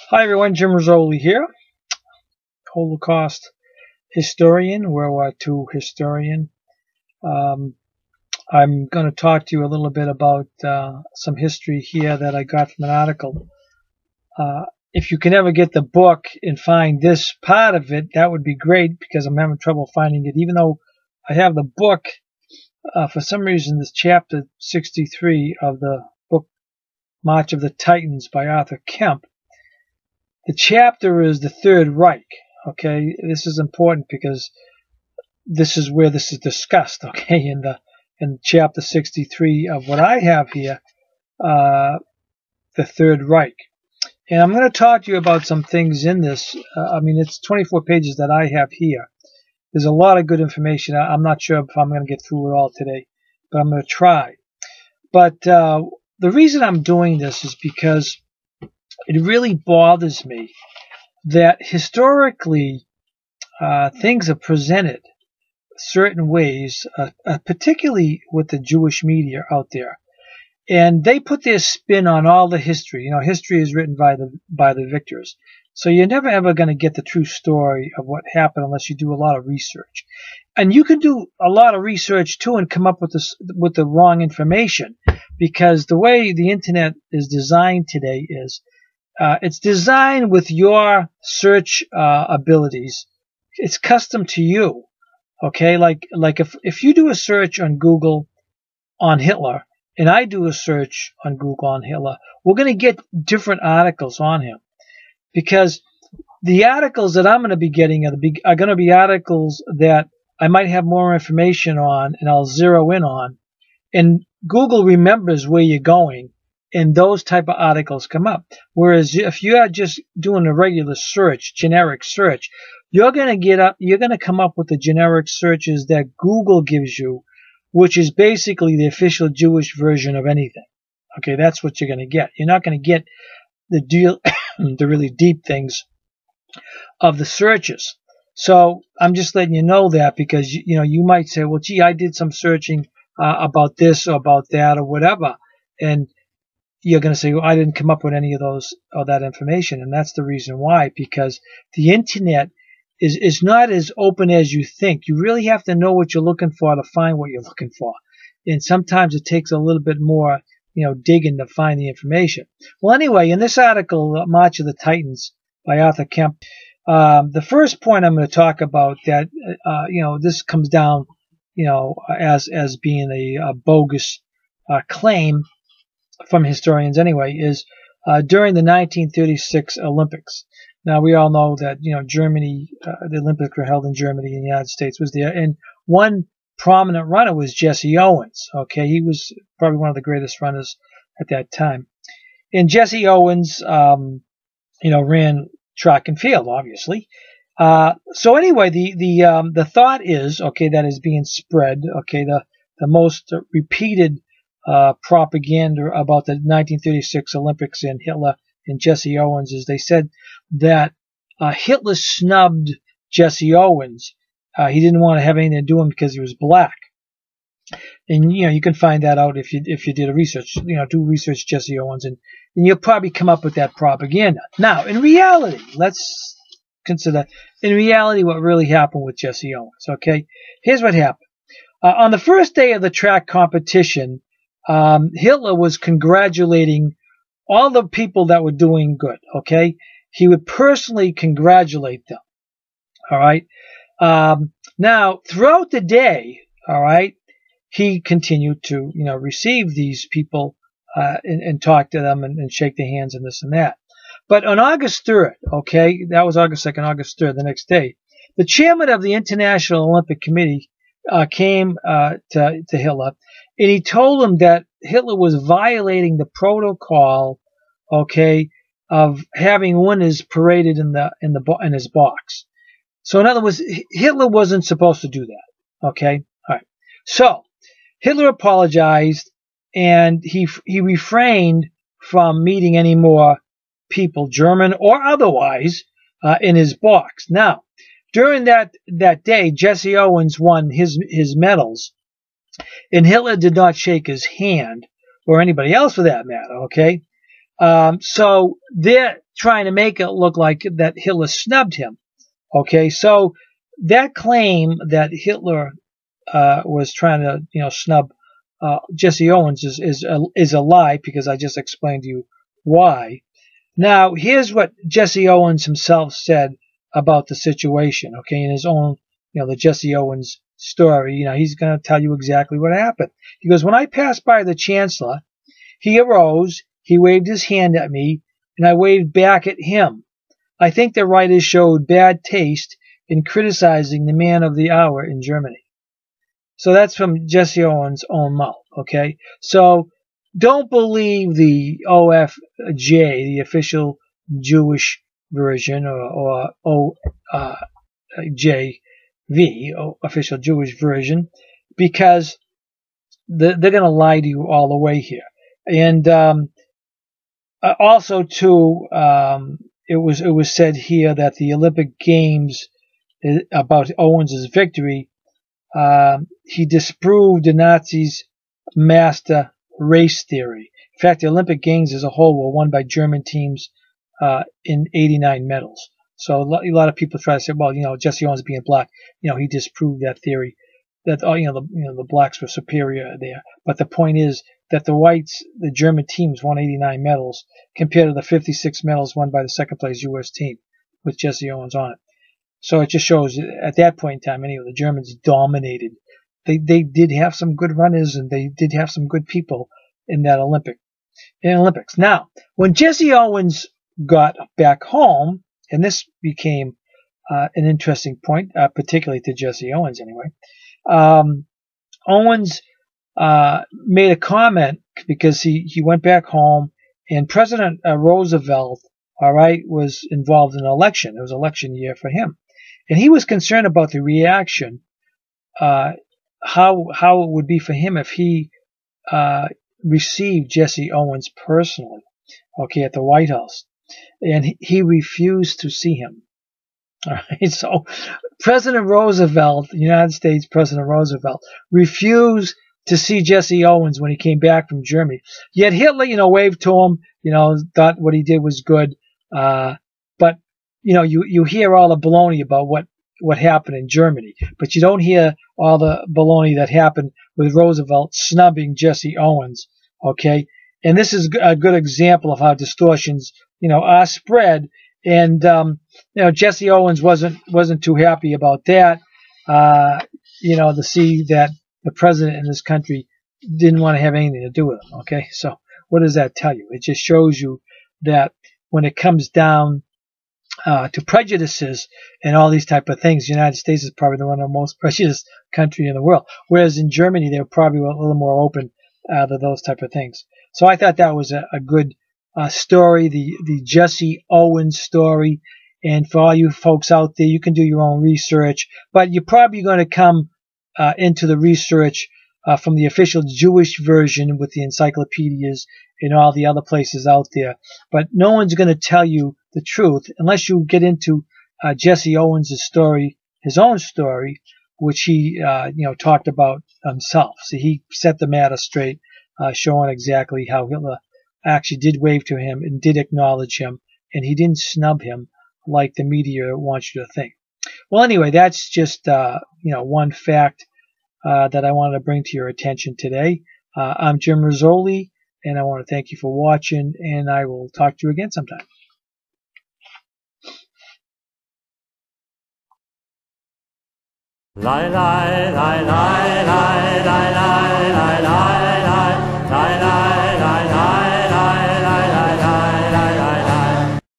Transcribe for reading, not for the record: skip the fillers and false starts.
Hi everyone, Jim Rizzoli here, Holocaust historian, World War II historian. I'm going to talk to you a little bit about some history here that I got from an article. If you can ever get the book and find this part of it, that would be great because I'm having trouble finding it. Even though I have the book, for some reason this chapter 63 of the book March of the Titans by Arthur Kemp, the chapter is the Third Reich. Okay, this is important because this is where this is discussed. Okay, in chapter 63 of what I have here, the Third Reich, and I'm going to talk to you about some things in this. It's 24 pages that I have here. There's a lot of good information. I'm not sure if I'm going to get through it all today, but I'm going to try. But the reason I'm doing this is because it really bothers me that historically things are presented certain ways, particularly with the Jewish media out there, and they put their spin on all the history. You know, history is written by the victors, so you're never ever going to get the true story of what happened unless you do a lot of research. And you can do a lot of research too and come up with the wrong information, because the way the internet is designed today is it's designed with your search abilities. It's custom to you. Okay, like if you do a search on Google on Hitler and I do a search on Google on Hitler, we're going to get different articles on him, because the articles that I'm going to be getting are going to be articles that I might have more information on and I'll zero in on, and Google remembers where you're going, and those type of articles come up. Whereas if you are just doing a regular search, generic search, you're going to come up with the generic searches that Google gives you, which is basically the official Jewish version of anything. Okay, that's what you're going to get. You're not going to get the really deep things of the searches. So I'm just letting you know that, because you might say, well, gee, I did some searching about this or about that or whatever, and you're going to say, well, I didn't come up with any of those or that information. And that's the reason why, because the internet is not as open as you think. You really have to know what you're looking for to find what you're looking for. And sometimes it takes a little bit more, digging to find the information. Well, anyway, in this article, March of the Titans by Arthur Kemp, the first point I'm going to talk about that, this comes down, as being a bogus claim from historians anyway, is during the 1936 Olympics. Now, we all know that, Germany, the Olympics were held in Germany, and the United States was there. And one prominent runner was Jessie Owens. Okay, he was probably one of the greatest runners at that time. And Jessie Owens, ran track and field, obviously. So anyway, the thought is, okay, that is being spread. Okay, the most repeated propaganda about the 1936 Olympics and Hitler and Jessie Owens is they said that Hitler snubbed Jessie Owens. He didn't want to have anything to do with him because he was black. And you can find that out if you did a research. Do research Jessie Owens, and you'll probably come up with that propaganda. Now, in reality, let's consider in reality what really happened with Jessie Owens. Okay, here's what happened. On the first day of the track competition, Hitler was congratulating all the people that were doing good. Okay, he would personally congratulate them. All right. Now, throughout the day, all right, he continued to receive these people and talk to them and shake their hands and this and that. But on August 3rd, okay, that was August 2nd, August 3rd, the next day, the chairman of the International Olympic Committee came to Hitler, and he told him that Hitler was violating the protocol, okay, of having winners paraded in his box. So in other words, Hitler wasn't supposed to do that. Okay, all right. So Hitler apologized, and he refrained from meeting any more people, German or otherwise, in his box. Now, during that day, Jessie Owens won his medals, and Hitler did not shake his hand, or anybody else for that matter, okay? So they're trying to make it look like that Hitler snubbed him. Okay, so that claim that Hitler was trying to, snub Jesse Owens is a lie, because I just explained to you why. Now, here's what Jesse Owens himself said about the situation. Okay, in his own, the Jesse Owens story. He's going to tell you exactly what happened. He goes, "When I passed by the chancellor, he arose, he waved his hand at me, and I waved back at him. I think the writers showed bad taste in criticizing the man of the hour in Germany." So that's from Jesse Owens' own mouth, okay? So don't believe the OFJ, the official Jewish version, or OJV, official Jewish version, because they're going to lie to you all the way here. And also, too, it was said here that the Olympic Games, about Owens' victory, he disproved the Nazis' master race theory. In fact, the Olympic Games as a whole were won by German teams in 89 medals. So a lot of people try to say, well, Jesse Owens being black, he disproved that theory, that the blacks were superior there. But the point is that the German teams won 89 medals compared to the 56 medals won by the second place U.S. team with Jesse Owens on it. So it just shows at that point in time, anyway, the Germans dominated. They did have some good runners, and they did have some good people in that Olympics. Now, when Jesse Owens got back home, and this became an interesting point, particularly to Jesse Owens anyway, Owens made a comment because he went back home, and President Roosevelt, was involved in an election. It was election year for him. And he was concerned about the reaction, how it would be for him if he received Jesse Owens personally, at the White House. And he refused to see him. All right, so President Roosevelt, the United States President Roosevelt, refused to see Jesse Owens when he came back from Germany. Yet Hitler, waved to him, thought what he did was good. But you hear all the baloney about what happened in Germany, but you don't hear all the baloney that happened with Roosevelt snubbing Jesse Owens. Okay, and this is a good example of how distortions, are spread. And Jesse Owens wasn't too happy about that. To see that the president in this country didn't want to have anything to do with him. Okay, so what does that tell you? It just shows you that when it comes down to prejudices and all these type of things, the United States is probably one of the most prejudiced country in the world. Whereas in Germany, they're probably a little more open to those type of things. So I thought that was a good story, the Jesse Owens story. And for all you folks out there, you can do your own research, but you're probably going to come into the research from the official Jewish version with the encyclopedias and all the other places out there. But no one's going to tell you the truth unless you get into Jesse Owens' story, his own story, which he talked about himself. So he set the matter straight, showing exactly how Hitler actually did wave to him and did acknowledge him, and he didn't snub him like the media wants you to think. Well, anyway, that's just one fact that I wanted to bring to your attention today. I'm Jim Rizzoli, and I want to thank you for watching, and I will talk to you again sometime. Lie, lie, lie, lie.